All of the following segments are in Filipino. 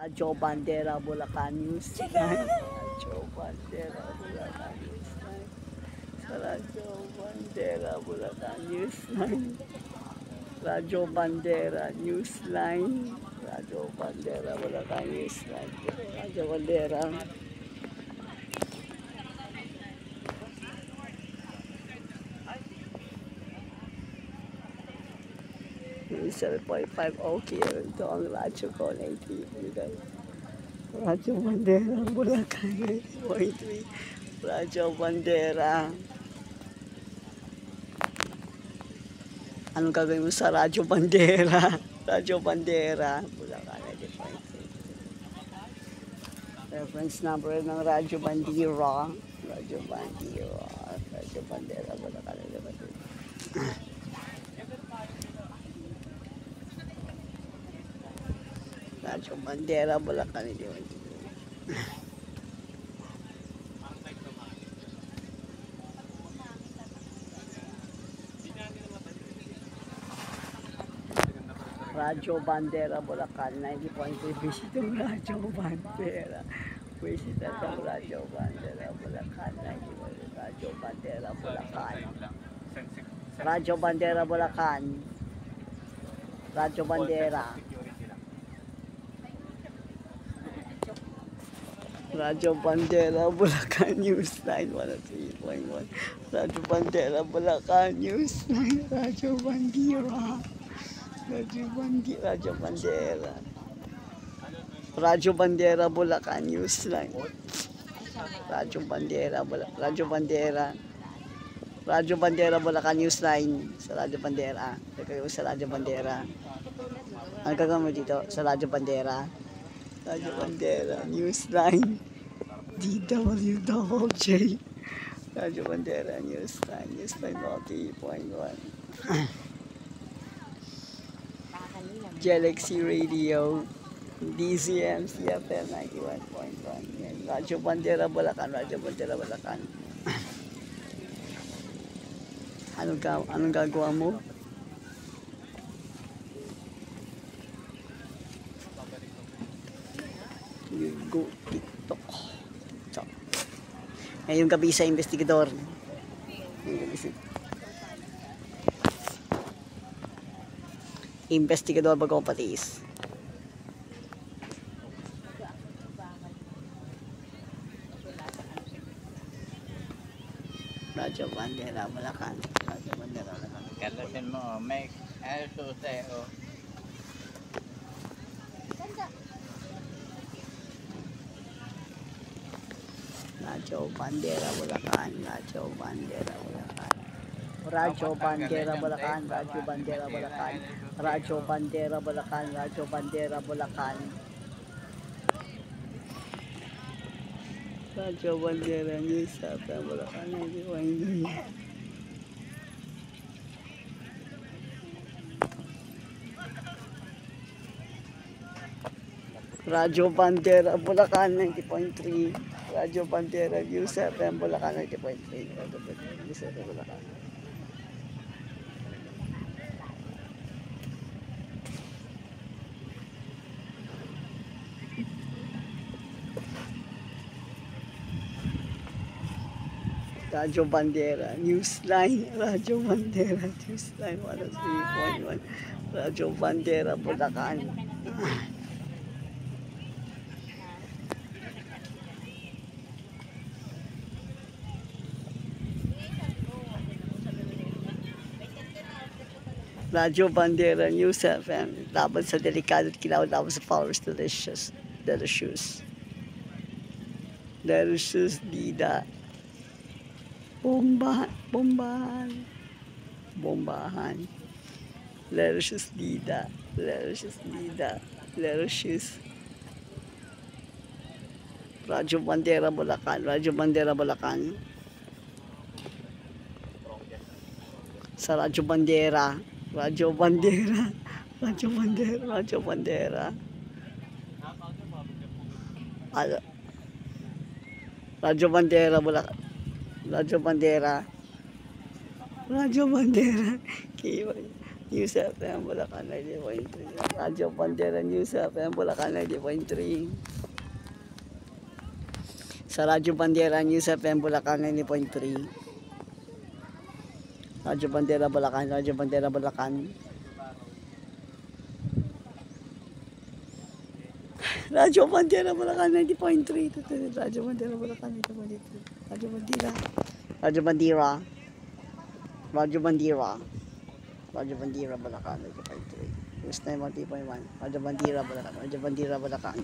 Radyo Bandera Bulacan Newsline. Radyo Bandera Bulacan Newsline. Sa Radyo Bandera Bulacan Newsline. Radyo Bandera Newsline. Radyo Bandera Bulacan Newsline. Radyo Bandera. 7.5 okay. Ito ang radyo ko, 90. Radyo Bandera, Bulacan, 90.3. Radyo Bandera. Anong gagawin mo sa Radyo Bandera? Radyo Bandera, Bulacan, 90.3. Reference number ng Radyo Bandera. Radyo Bandera. Radyo Bandera, Bulacan, 90.3. Radyo Bandera, Bulacan, 90.3. Radyo Bandera, Bulacan, 90.3. Visit ang Radyo Bandera. Visit ang Radyo Bandera, Bulacan, 90.3. Radyo Bandera, Bulacan. Radyo Bandera, Bulacan. Radyo Bandera. Radyo Bandera, Bulacan, Newsline, 103.1. Radyo Bandera, Bulacan, Newsline, Radyo Bandera. Radyo Bandera, Radyo Bandera. Radyo Bandera, Bulacan, Newsline. Radyo Bandera, Radyo Bandera. Radyo Bandera, Bulacan, Newsline. Sa Radyo Bandera. Gagawin sa Radyo Bandera. Ang gagawin mo dito sa Radyo Bandera. Radyo Bandera, Newsline. DWJ. Radyo Bandera, Newsline. Newsline, 40.1. Galaxy Radio, DCM, CFM 91.1. Radyo Bandera, Bulacan, Radyo Bandera, Bulacan. Anong gagawa mo? You go TikTok. Ngayong gabi sa investigador. Investigador Bagong Patis. Radyo Bandera, Bulacan. Radyo Bandera, Bulacan. Kalasin mo, may suseo. Radyo Bandera, Bulacan. Radyo Bandera, Bulacan. Radyo Bandera, Bulacan. Radyo Bandera, Bulacan. Radyo Bandera, Bulacan. Radyo Bandera, Bulacan. Radyo Bandera, News FM, Bulacan, 90.3. Radyo Bandera, Bulacan, 90.3. Radyo Bandera, News FM, Bulacan, 90.3. Radyo Bandera, News FM, Bulacan. Radyo Bandera, Newsline, Radyo Bandera, Newsline, 103.1. Radyo Bandera, Bulacan. Radyo Bandera, News FM, laban sa delikado at kilaw, laban sa followers, delicious. Delicious, Dida. Bombahan. Delicious, Dida. Radyo Bandera, Bulacan. Radyo Bandera, Bulacan. Sa Radyo Bandera. Radyo Bandera. Radyo Bandera. Radyo Bandera. Radyo Bandera, Bulacan. Radyo Bandera. Radyo Bandera. News FM Bulacan 90.3. Radyo Bandera News FM Bulacan 90.3. Sa Radyo Bandera News FM Bulacan 90.3. Radyo Bandera Bulacan, Radyo Bandera Bulacan. Radyo Bandera Bulacan 90.3. Radyo Bandera Bulacan 90.3. Radyo Bandera. Radyo Bandera. Radyo Bandera. Radyo Bandera Bulacan 90.3. News 91.1. Radyo Bandera Bulacan. Radyo Bandera Bulacan.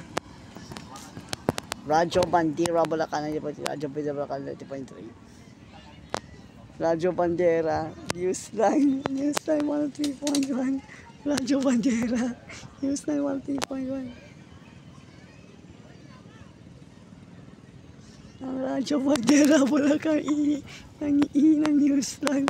Radyo Bandera Bulacan 90.3. Radyo Bandera Bulacan 90.3. Radyo Bandera, Newsline 103.1. Radyo Bandera, Newsline 103.1. Ang Radyo Bandera, Bulacan, ng Newsline.